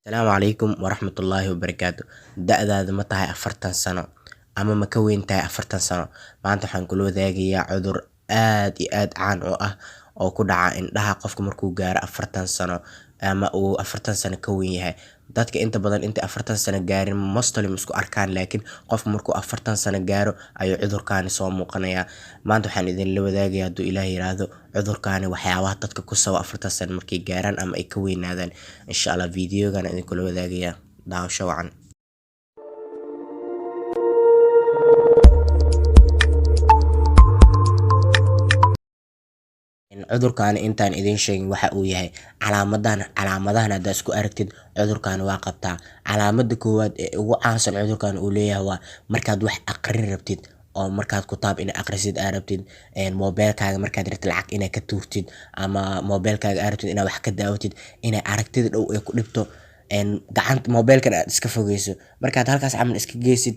Asalaamu calaykum waraxmatullaahi wabarakaatu. Da'daadu ma tahay 40 sano ama ma ka weyn tahay 40 sano? Maanta waxaan kula wadaagayaa cudur aad iyo aad caan u ah oo ku dhaca indhaha qofka markuu gaaro 40 sano ama uu 40 sano ka weyn yahay. Dadka inta badan inta 40 sano gaarin mostly ma isku arkaan, laakiin qofka markuu 40 sano gaaro ayuu cudurkaani soo muuqanayaa. Maanta waxaan idinla wadaagayaa hadduu Ilaahay yiraahdo cudurkaani waxyaabaha dadka ku sababa 40 sano markay gaaraan ama ay ka weynaadaan. Insha Allah videogan idinkula wadaagayaa. Daawasho wacan. Cudurkaani intaan idiin sheegin waxa uu yahay calaamadahan haddaad isku aragtid cudurkaani waa qabtaa. Calaamada koowaad ee ugu caansan cudurkaan uu leeyahay waa markaad wax aqrin rabtid oo markaad kutaab inaad aqrisid aad rabtid, mobilkaaga markaad rabtid lacag inaad ka tuurtid, ama mobilkaaga aad rabtid inaad wax ka daawatid, inay aragtida dhow ay ku dhibto, gacanta mobilkan aad iska fogeyso. Markaad halkaas camal iska geysid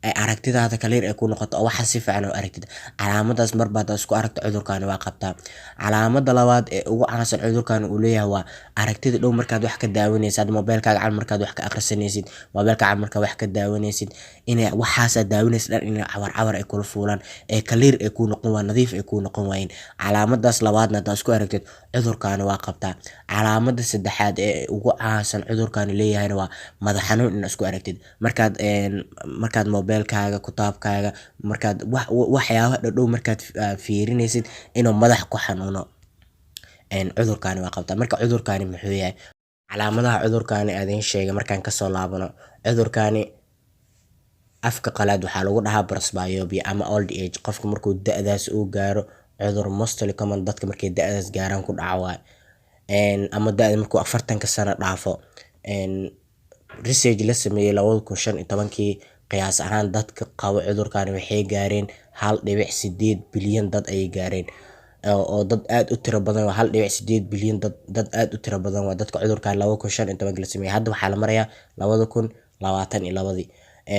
ay aragtidaada clear ay ku noqoto oo waxa si fiican u aragtid. Calaamadaas marba hadaad isku aragto cudurkaani waa qabtaa. Calaamada labaad ee ugu caansan cudurkaan uu leeyahay waa aragtida dhow markaad wax ka daawanaysid, mobilkaaga camal markaad wax ka akhrisanaysid, mobilka camal markaad wax ka daawanaysid, inay waxaas aad daawanaysid dhan inay cawar ay kula fuulaan, ee clear ay ku noqon waayeen, nadiif ay ku noqon waayeen. Calaamadaas labaadna hadaad isku aragtid cudurkaani waa qabtaa. Calaamada saddexaad ee ugu caansan cudurkaani leeyahayna waa madax xanuun inaad isku aragtid. Markaad mobilkaaga, kutaabkaaga, markaad waxyaabaha dhow markaad fiirinaysid inuu madax ku xanuuno, cudurkaani waa qabtaa. Marka cudurkaani muxuu yahay? Calaamadaha cudurkaani aan idiin sheegay markaan kasoo laabano, cudurkaani afka qalaad waxaa lagu dhahaa presbyopia ama old age. Qofka markuu da'daas uu gaaro cudur mostly common dadka markay da'daas gaaraan ku dhaca waay, ama da'da markuu 40 sano dhaafo. Research la sameeyay 2015 qiyaas ahaan dadka qaba cudurkaani waxay gaareen 1.8 bilyan dad ayay gaareen, oo dad aad u tiro badan. 1.8 bilyan dad aad u tiro badan waa dadka cudurkaan 2015 la sameeyay. Hadda waxaa la marayaa 2022.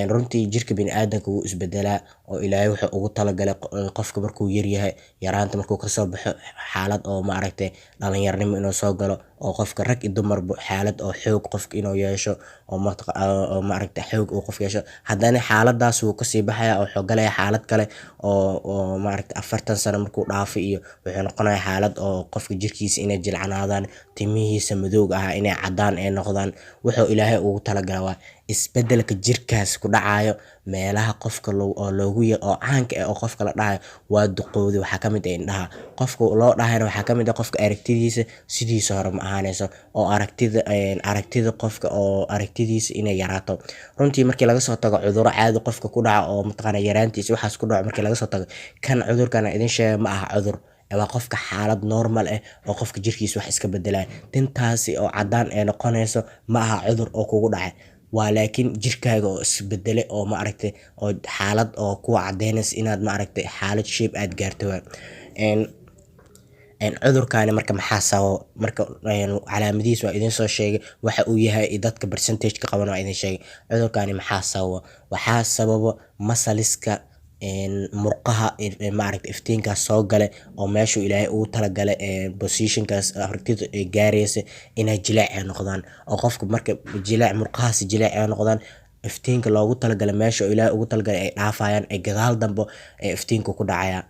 Runtii jirka bini'aadamka wuu isbedelaa oo Ilaahay wuxuu ugu talagalay qofka markuu yar yahay, yaraanta markuu ka soo baxo xaalad oo dhalinyarnimo inuu soo galo, oo qofka rag iyo dumarba xaalad oo xoog qofka inuu yeesho, oo xoog uu qof yeesho. Haddana xaaladaas wuu kasii baxayaa oo wuxuu galayaa xaalad kale oo 40 sano markuu dhaafo iyo wuxuu noqonayaa xaalad oo qofka jirkiisa inay jilcanaadaan, timihiisa madowga ah inay cadaan ay noqdaan. Wuxuu Ilaahay ugu talagalay waa isbedelka jirkaas ku dhacayo meelaha qofka oo caanka ah oo qofka la dhahayo waa duqowday. Waxaa ka mid ah indhaha qofka loo dhahayna waxaa ka mid ah qofka aragtidiisa sidiisa hore ma ahaanayso, oo aragtida qofka oo aragtidiisa inay yaraato. Runtii markii laga soo tago cudurro caadi qofka ku dhaca oo yaraantiisa waxaas ku dhaco, markii laga soo tago kan cudurkan idin sheegay ma aha cudur, waa qofka xaalad normal ah oo qofka jirkiisa wax iska bedelaya. Tintaasi oo cadaan ay noqonayso ma aha cudur oo kugu dhacay, waa laakiin jirkaaga oo isbedelay oo oo xaalad oo kuwa cadeynaysa inaad xaalad shape aad gaartay waay. Cudurkaani marka maxaa sababa? Marka calaamadihiisa waa idin soo sheegay, waxa uu yahay iyo dadka percentage ka qaban waa idin sheegay. Cudurkaani maxaa sababa? Waxaa sababa muscleska, murqaha iftiinkaas soo gale oo meeshuu Ilaahay ugu talagalay positionkaas aragtida ay gaaraysa inay jileec ay noqdaan, oo qofka marka murqahaas jileec ay noqdaan, iftiinka loogu talagalay meesha Ilaahay ugu talagalay ay dhaafayaan, ay gadaal dambe iftiinku ku dhacaya.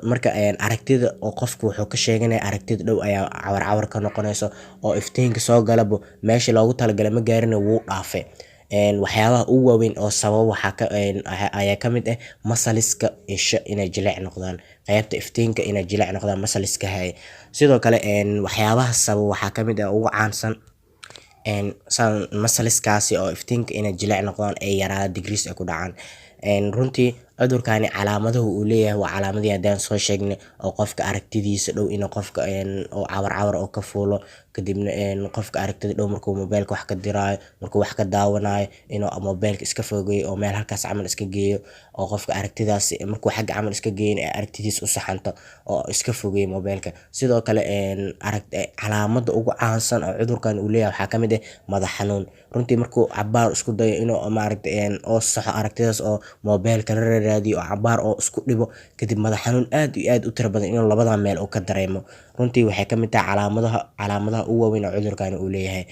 Marka aragtida oo qofku wuxuu ka sheeganaya aragtida dhow ayaa cawar ka noqonayso, oo iftiinka soo galaba meesha loogu talagalay ma gaarin wuu dhaafay. Waxyaabaha ugu waaweyn oo sababa ayaa ka mid ah muscleska isha inay jileec noqdaan, qaybta iftiinka inay jileec noqdaan muscleska haya. Sidoo kale waxyaabaha sababa waxaa ka mid ah ugu caansan muscleskaasi oo iftiinka inay jileec noqdaan ay yaraadaan, decrease ay ku dhacaan. Runtii cudurkaani calaamadaha uu leeyahay waa calaamadii haddaan soo sheegnay, oo qofka aragtidiisa dhow inuu qofka oo cawar oo ka fuulo, kadibna qofka aragtida dhow markuu mobilka wax ka diraayo, markuu wax ka daawanayo inuu mobilka iska fogeeyo oo meel halkaas camal iska geeyo, oo qofka aragtidaas markuu xagga camal iska geeyo ee aragtidiisa u saxanto oo iska fogeeyo mobilka. Sidoo kale calaamada ugu caansan oo cudurkan uu leeyahay waxaa ka mid ah madax xanuun. Runtii markuu cabaar isku dayo inuu oo saxo aragtidaas oo mobilka la raadiyo oo cabaar oo isku dhibo, kadib madax xanuun aad iyo aad u tiro badan inuu labada meel uu ka dareemo. Runtii waxay ka mid tahay calaamadaha ugu waaweyn oo cudurkan uu leeyahay.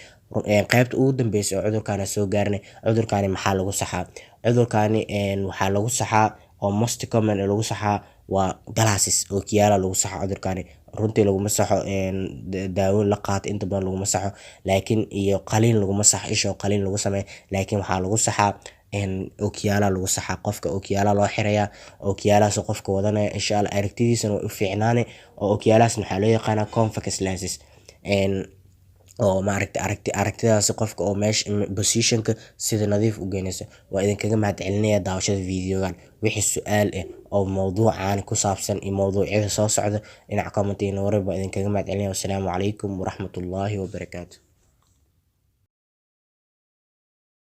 qaybta ugu dambeysa oo cudurkaan soo gaarnay. Cudurkaani maxaa lagu saxaa? Cudurkaani waxaa lagu saxaa oo most common lagu saxaa waa glasses oo kiyaala lagu saxaa cudurkaani. Runtii laguma saxo daawo la qaato inta badan laguma saxo, laakiin iyo qaliin laguma saxo isha oo qaliin lagu sameeyo, laakiin waxaa lagu saxaa ookiyaala lagu saxaa. Qofka ookiyaala loo xirayaa, ookiyaalahaas qofka wadanaya insha Allah aragtidiisana way u fiicnaani. oo ookiyaalahaas waxaa loo yaqaanaa convex lenses oo aragtidaas qofka oo meesha positionka sida nadiif u geynaysa. Waa idinkaga mahadcelinayaa daawashada videogan. Wixii su'aal oo mowduucan ku saabsan iyo mowduucyada soo socda dhinaca comment inoogu reeb. Waa idinkaga mahadcelinayaa. Wassalaamu calaykum waraxmatullaahi wabarakaatuh.